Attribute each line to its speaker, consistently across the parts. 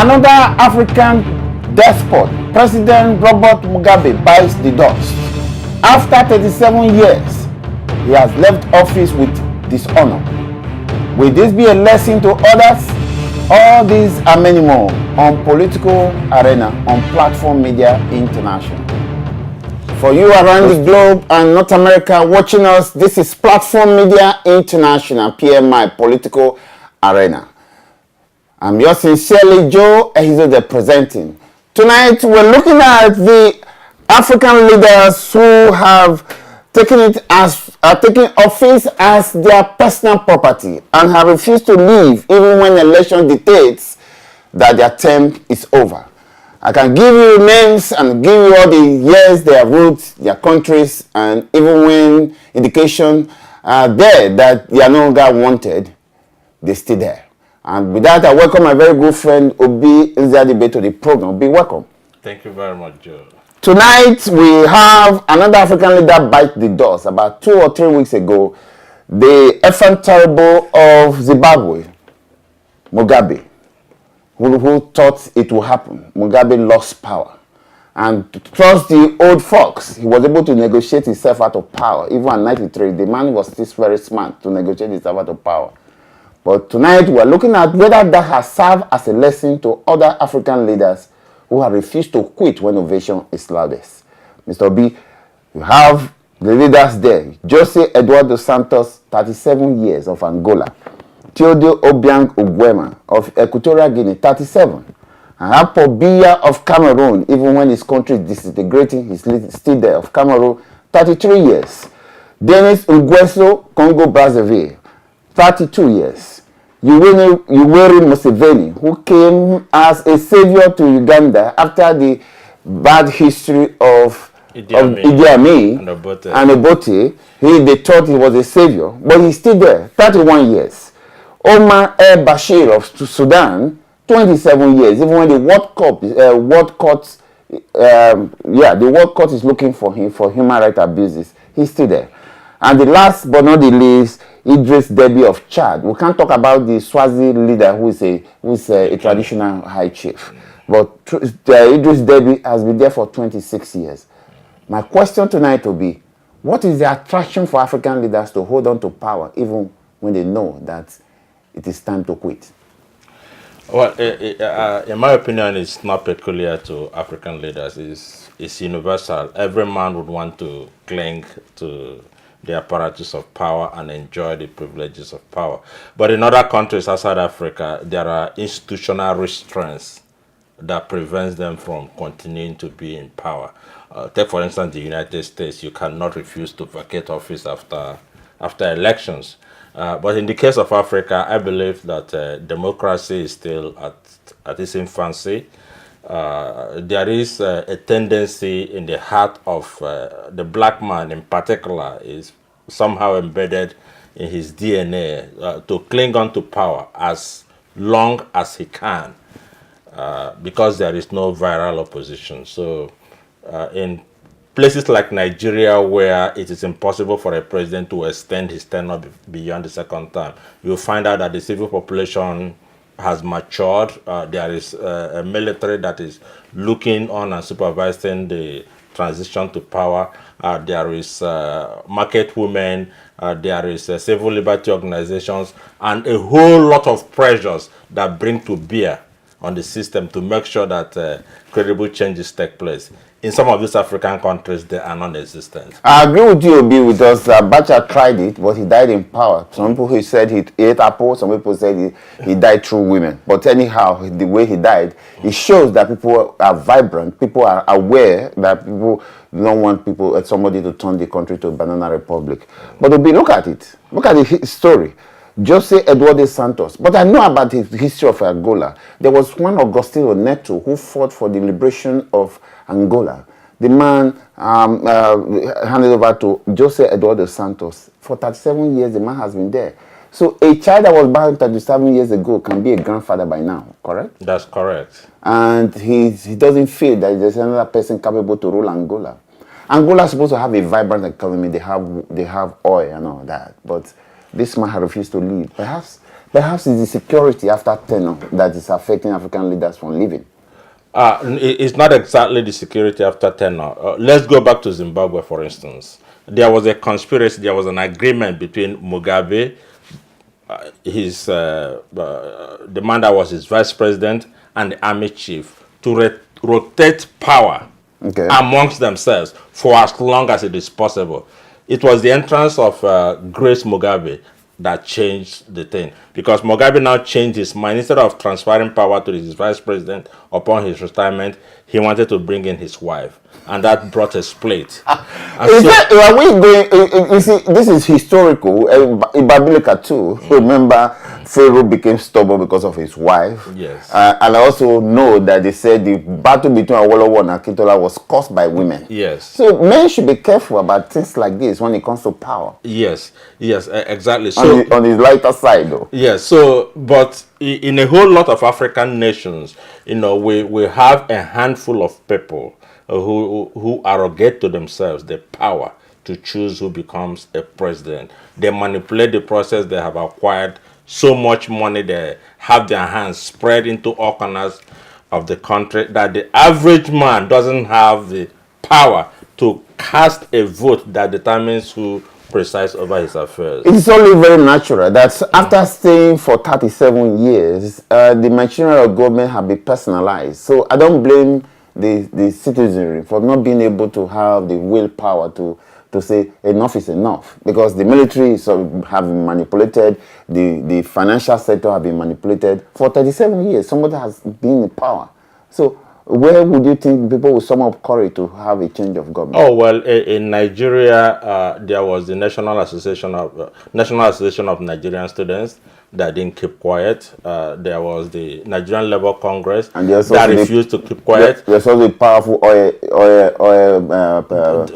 Speaker 1: Another African despot, President Robert Mugabe, bites the dust. After 37 years, he has left office with dishonor. Will this be a lesson to others? All these and many more on Political Arena on Platform Media International. For you around the globe and North America watching us, this is Platform Media International, PMI, Political Arena. I'm yours sincerely, Joe Ehizo, presenting. Tonight, we're looking at the African leaders who have taken office as their personal property and have refused to leave even when election dictates that their term is over. I can give you names and give you all the years they have ruled their countries, and even when indication are there that they are no longer wanted, they stay there. And with that, I welcome my very good friend Obi Nzadibe to the program. Obi, welcome.
Speaker 2: Thank you very much, Joe.
Speaker 1: Tonight, we have another African leader bite the dust. About 2 or 3 weeks ago, the effing terrible of Zimbabwe, Mugabe, who thought it would happen. Mugabe lost power. And to trust the old fox, he was able to negotiate himself out of power. Even at 93, the man was still very smart to negotiate himself out of power. But tonight, we're looking at whether that has served as a lesson to other African leaders who have refused to quit when ovation is loudest. Mr. Obi, you have the leaders there. Jose Eduardo Santos, 37 years, of Angola. Theodore Obiang Nguema of Equatorial Guinea, 37. And have Paul Biya of Cameroon, even when his country is disintegrating, he's still there, of Cameroon, 33 years. Denis Nguesso, Congo Brazzaville, 32 years. Yoweri Museveni, who came as a savior to Uganda after the bad history of Idi Amin and Obote. They thought he was a savior, but he's still there, 31 years. Omar el-Bashir of Sudan, 27 years. Even when the World Court is looking for him for human rights abuses, he's still there. And the last but not the least, Idris Deby of Chad. We can't talk about the Swazi leader who is a traditional high chief. But Idris Deby has been there for 26 years. My question tonight will be, what is the attraction for African leaders to hold on to power even when they know that it is time to quit?
Speaker 2: Well, in my opinion, it's not peculiar to African leaders. It's universal. Every man would want to cling to the apparatus of power and enjoy the privileges of power. But in other countries outside Africa, there are institutional restraints that prevents them from continuing to be in power. Take, for instance, the United States. You cannot refuse to vacate office after elections. But in the case of Africa, I believe that democracy is still at its infancy. There is a tendency in the heart of the black man in particular, is somehow embedded in his DNA to cling on to power as long as he can because there is no viral opposition. So in places like Nigeria, where it is impossible for a president to extend his tenure beyond the second term, you'll find out that the civil population has matured. There is a military that is looking on and supervising the transition to power. There is market women, there is civil liberty organizations, and a whole lot of pressures that bring to bear on the system to make sure that credible changes take place. In some of these African countries, they are non-existent.
Speaker 1: I agree with you, Obi, because Abacha tried it, but he died in power. Some people said he ate apples, some people said he died through women. But anyhow, the way he died, it shows that people are vibrant, people are aware that people don't want somebody to turn the country to a banana republic. But Obi, look at it. Look at the story. Jose Eduardo Santos. But I know about the history of Angola. There was one Agostinho Neto who fought for the liberation of Angola. The man handed over to Jose Eduardo Santos. For 37 years, the man has been there. So a child that was born 37 years ago can be a grandfather by now, correct?
Speaker 2: That's correct.
Speaker 1: And he doesn't feel that there's another person capable to rule Angola. Angola is supposed to have a vibrant economy. They have oil and all that. But this man has refused to leave. Perhaps it's the security after tenure that is affecting African leaders from leaving.
Speaker 2: It's not exactly the security after tenure. Let's go back to Zimbabwe, for instance. There was a conspiracy, there was an agreement between Mugabe, the man that was his vice president, and the army chief to rotate power amongst themselves for as long as it is possible. It was the entrance of Grace Mugabe that changed the thing, because Mugabe now changed his mind. Instead of transferring power to his vice president upon his retirement, he wanted to bring in his wife, and that brought a split.
Speaker 1: Are we going? You see, this is historical. In biblical too. Remember, Pharaoh became stubborn because of his wife.
Speaker 2: Yes.
Speaker 1: And I also know that they said the battle between Awolowo and Akintola was caused by women.
Speaker 2: Yes.
Speaker 1: So men should be careful about things like this when it comes to power.
Speaker 2: Yes. Yes. Exactly. So
Speaker 1: on the lighter side, though.
Speaker 2: Yes. So, but in a whole lot of African nations, we have a handful of people who arrogate to themselves the power to choose who becomes a president. They manipulate the process. They have acquired so much money. They have their hands spread into all corners of the country that the average man doesn't have the power to cast a vote that determines who presides over his affairs.
Speaker 1: It's only very natural that after staying for 37 years, the machinery of government have been personalized. So I don't blame the citizenry for not being able to have the willpower to say enough is enough, because the military have been manipulated, the financial sector have been manipulated for 37 years. Somebody has been in power. So where would you think people will sum up courage to have a change of government?
Speaker 2: Oh, well, in Nigeria, there was the National Association of Nigerian Students that didn't keep quiet. There was the Nigerian Labour Congress that refused to keep quiet.
Speaker 1: There's also the powerful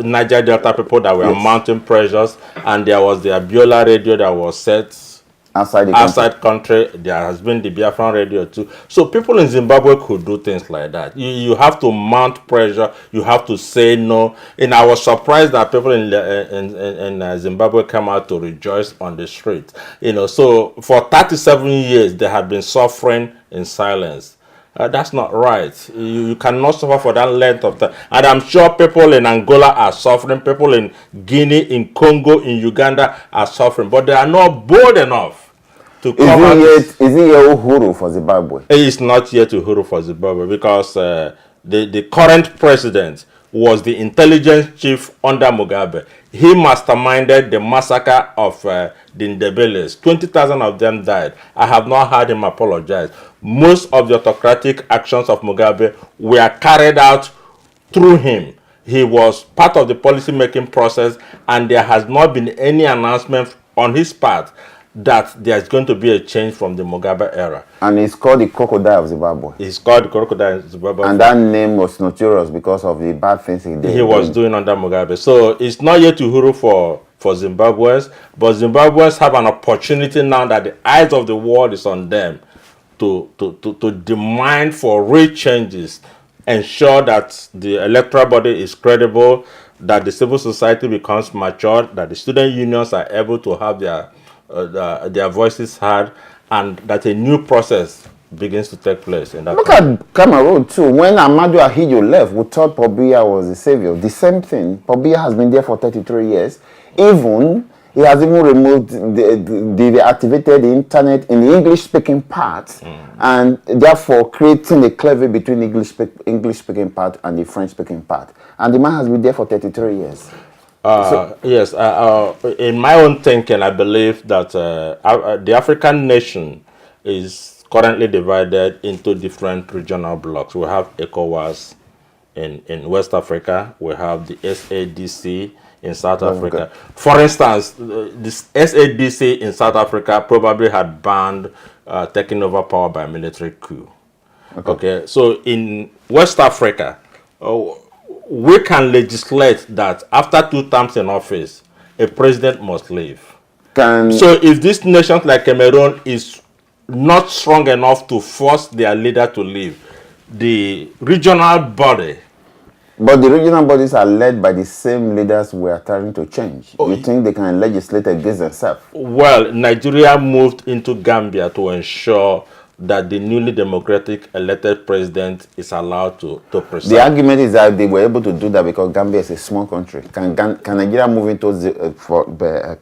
Speaker 2: Niger Delta people that were mounting pressures, and there was the Abiola radio that was set outside country. There has been the Biafran radio too. So people in Zimbabwe could do things like that. You have to mount pressure. You have to say no. And I was surprised that people in Zimbabwe come out to rejoice on the street. So for 37 years they have been suffering in silence. That's not right. You cannot suffer for that length of time. And I'm sure people in Angola are suffering. People in Guinea, in Congo, in Uganda are suffering. But they are not bold enough to come out.
Speaker 1: Is it yet Uhuru for Zimbabwe?
Speaker 2: It is not yet Uhuru for Zimbabwe, because the current president was the intelligence chief under Mugabe. He masterminded the massacre of the Ndebeles. 20,000 of them died. I have not heard him apologize. Most of the autocratic actions of Mugabe were carried out through him. He was part of the policy-making process, and there has not been any announcement on his part that there's going to be a change from the Mugabe era.
Speaker 1: And it's called the Crocodile of Zimbabwe.
Speaker 2: It's called the Crocodile of Zimbabwe.
Speaker 1: And that name was notorious because of the bad things he
Speaker 2: was doing under Mugabe. So it's not yet Uhuru for Zimbabweans, but Zimbabweans have an opportunity now that the eyes of the world is on them to demand for real changes, ensure that the electoral body is credible, that the civil society becomes mature, that the student unions are able to have their voices heard, and that a new process begins to take place in that
Speaker 1: Look at Cameroon too. When Amadou Ahidjo left, we thought Paul Biya was the savior. The same thing. Paul Biya has been there for 33 years. He has even removed deactivated the internet in the English-speaking part, and therefore creating a cleavage between English-speaking part and the French-speaking part. And the man has been there for 33 years.
Speaker 2: Yes, in my own thinking, I believe that the African nation is currently divided into different regional blocks. We have ECOWAS in West Africa. We have the SADC in South Africa. For instance, this SADC in South Africa probably had banned taking over power by military coup. Okay, so in West Africa, we can legislate that after 2 terms in office, a president must leave. So if this nation like Cameroon is not strong enough to force their leader to leave, the regional body
Speaker 1: But the regional bodies are led by the same leaders we are trying to change. You think they can legislate against themselves?
Speaker 2: Well, Nigeria moved into Gambia to ensure that the newly democratic elected president is allowed to preside.
Speaker 1: The argument is that they were able to do that because Gambia is a small country. Can Nigeria move into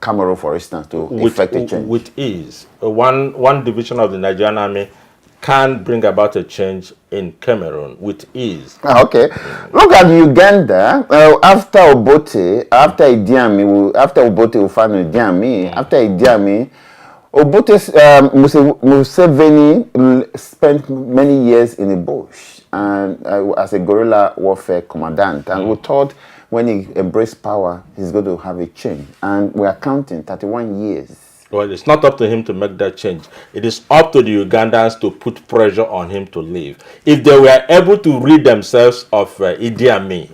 Speaker 1: Cameroon, for instance, to effect a change?
Speaker 2: With ease. One division of the Nigerian army can bring about a change in Cameroon with ease.
Speaker 1: Okay. Look at Uganda. After Obote, after Idi Amin, after Obote Ufano Idi Amin, after Idi Amin, Obote Museveni spent many years in the bush and as a guerrilla warfare commandant. And we thought when he embraced power, he's going to have a change. And we are counting 31 years.
Speaker 2: Well, it's not up to him to make that change. It is up to the Ugandans to put pressure on him to leave. If they were able to rid themselves of Idi Amin,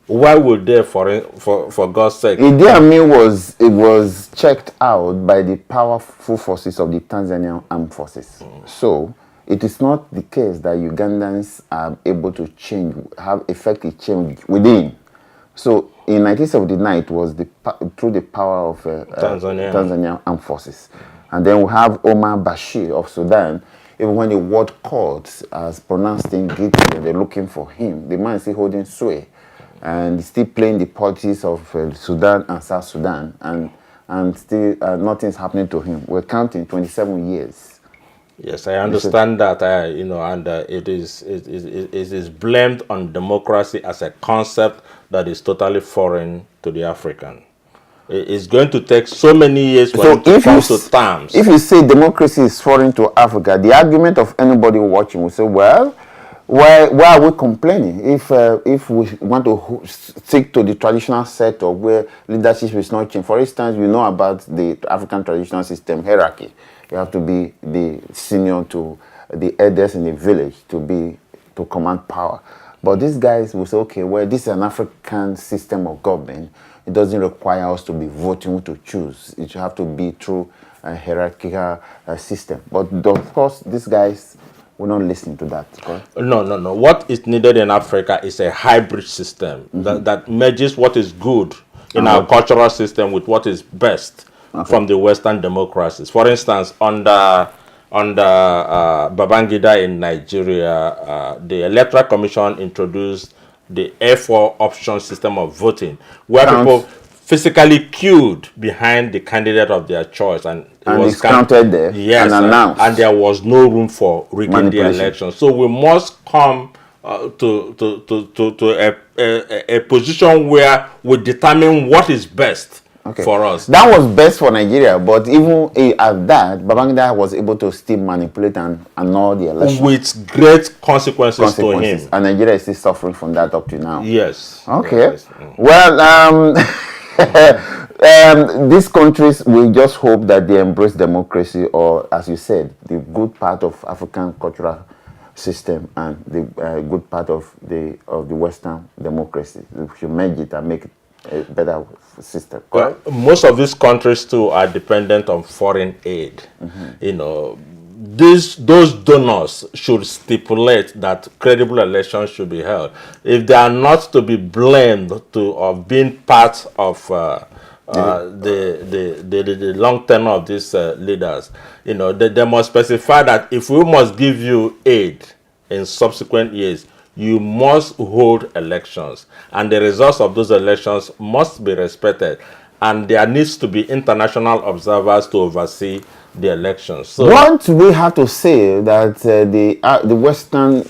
Speaker 2: why would they, for God's sake?
Speaker 1: Idi Amin was checked out by the powerful forces of the Tanzanian armed forces. So it is not the case that Ugandans are able to change, have effective change within. So in 1979, it was through the power of Tanzanian armed forces. And then we have Omar Bashir of Sudan. Even when the world court has pronounced him guilty, they're looking for him. The man is still holding sway and still playing the politics of Sudan and South Sudan. And still nothing's happening to him. We're counting 27 years.
Speaker 2: Yes, I understand that, and it is blamed on democracy as a concept that is totally foreign to the African. It's going to take so many years for it to come to terms.
Speaker 1: If you say democracy is foreign to Africa, the argument of anybody watching will say, well, why are we complaining if we want to stick to the traditional setup where leadership is not changed? For instance, we know about the African traditional system hierarchy. You have to be the senior to the elders in the village to command power. But these guys will say, okay, well, this is an African system of government. It doesn't require us to be voting to choose. It should have to be through a hierarchical system. But of course, these guys will not listen to that. Correct?
Speaker 2: No. What is needed in Africa is a hybrid system that merges what is good in our cultural system with what is best from the Western democracies. For instance, under Babangida in Nigeria, the Electoral Commission introduced the A4 option system of voting, where people physically queued behind the candidate of their choice, and it was
Speaker 1: counted there,
Speaker 2: yes,
Speaker 1: and announced,
Speaker 2: and there was no room for rigging the election. So we must come to a position where we determine what is best. For us.
Speaker 1: That was best for Nigeria, but even at that, Babangida was able to still manipulate and annul the election.
Speaker 2: With great consequences to him.
Speaker 1: And Nigeria is still suffering from that up to now.
Speaker 2: Yes.
Speaker 1: Okay.
Speaker 2: Yes.
Speaker 1: Well, these countries, we just hope that they embrace democracy, or, as you said, the good part of African cultural system and the good part of the Western democracy. We should merge it and make it a better system.
Speaker 2: Well, most of these countries too are dependent on foreign aid. You know, those donors should stipulate that credible elections should be held. If they are not to be blamed of being part of the long tenure of these leaders, you know, they must specify that if we must give you aid in subsequent years, you must hold elections, and the results of those elections must be respected, and there needs to be international observers to oversee the elections. So,
Speaker 1: what we have to say that the Western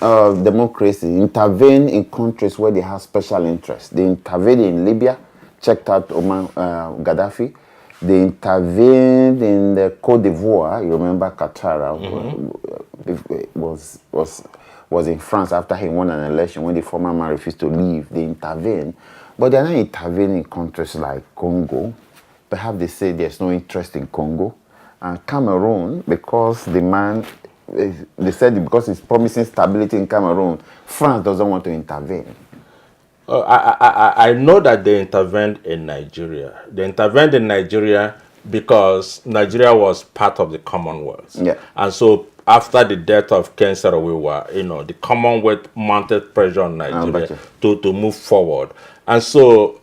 Speaker 1: democracy intervene in countries where they have special interests. They intervened in Libya, checked out Omar Gaddafi. They intervened in the Côte d'Ivoire. You remember Qatar was in France after he won an election. When the former man refused to leave, they intervened. But they're not intervening in countries like Congo. Perhaps they say there's no interest in Congo. And Cameroon, because the man, they said because he's promising stability in Cameroon, France doesn't want to intervene.
Speaker 2: I know that they intervened in Nigeria. They intervened in Nigeria because Nigeria was part of the Commonwealth.
Speaker 1: Yeah.
Speaker 2: And so after the death of Ken Saro-Wiwa, you know, the Commonwealth mounted pressure on Nigeria to move forward. And so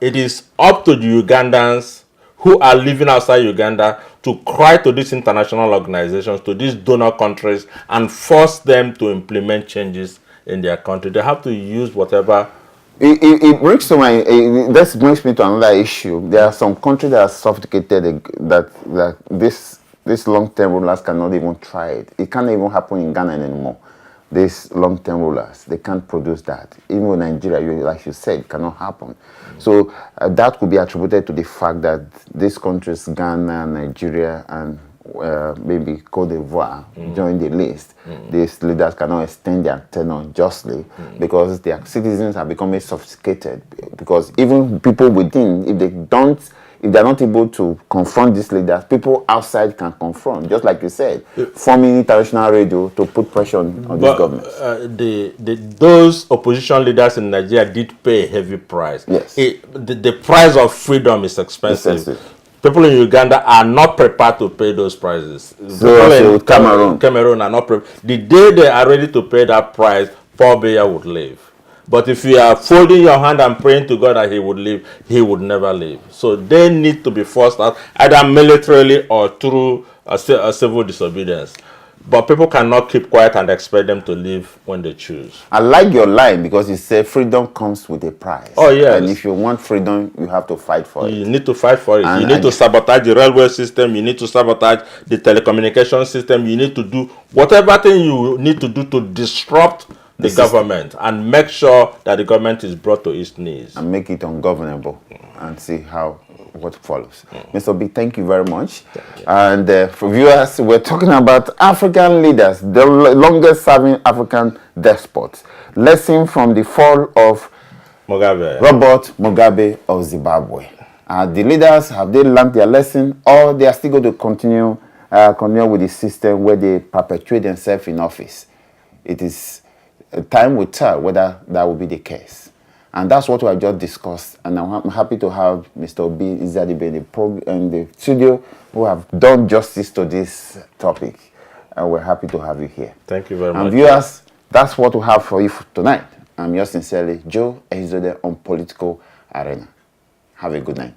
Speaker 2: it is up to the Ugandans who are living outside Uganda to cry to these international organizations, to these donor countries, and force them to implement changes in their country. They have to use whatever.
Speaker 1: It brings to my. This brings me to another issue. There are some countries that are sophisticated that this long-term rulers cannot even try it. It can't even happen in Ghana anymore. These long-term rulers, they can't produce that. Even in Nigeria, like you said, it cannot happen. So that could be attributed to the fact that these countries, Ghana, Nigeria, and maybe Cote d'Ivoire, join the list. These leaders cannot extend their tenure justly because their citizens are becoming sophisticated. Because even people within, if they're not able to confront these leaders, people outside can confront. Just like you said, forming international radio to put pressure on these governments.
Speaker 2: Those opposition leaders in Nigeria did pay a heavy price.
Speaker 1: Yes.
Speaker 2: The price of freedom is expensive. People in Uganda are not prepared to pay those prices.
Speaker 1: So
Speaker 2: Cameroon are not prepared. The day they are ready to pay that price, Paul Biya would leave. But if you are folding your hand and praying to God that he would leave, he would never leave. So they need to be forced out, either militarily or through a civil disobedience. But people cannot keep quiet and expect them to leave when they choose.
Speaker 1: I like your line because you say freedom comes with a price.
Speaker 2: Oh, yes.
Speaker 1: And if you want freedom, you have to fight for it.
Speaker 2: You need to fight for it.
Speaker 1: And
Speaker 2: you need to sabotage the railway system. You need to sabotage the telecommunication system. You need to do whatever thing you need to do to disrupt the government and make sure that the government is brought to its knees.
Speaker 1: And make it ungovernable and see what follows. Mr. B, thank you very much. And for viewers, we're talking about African leaders, the longest serving African despots. Lesson from the fall of Robert Mugabe of Zimbabwe. The leaders, have they learned their lesson, or they are still going to continue with the system where they perpetuate themselves in office? It is time will tell whether that will be the case. And that's what we have just discussed. And I'm happy to have Mr. Obi Izadibe in the studio who have done justice to this topic. And we're happy to have you here.
Speaker 2: Thank you very much.
Speaker 1: And viewers, that's what we have for you tonight. I'm yours sincerely, Joe Ehizode on Political Arena. Have a good night.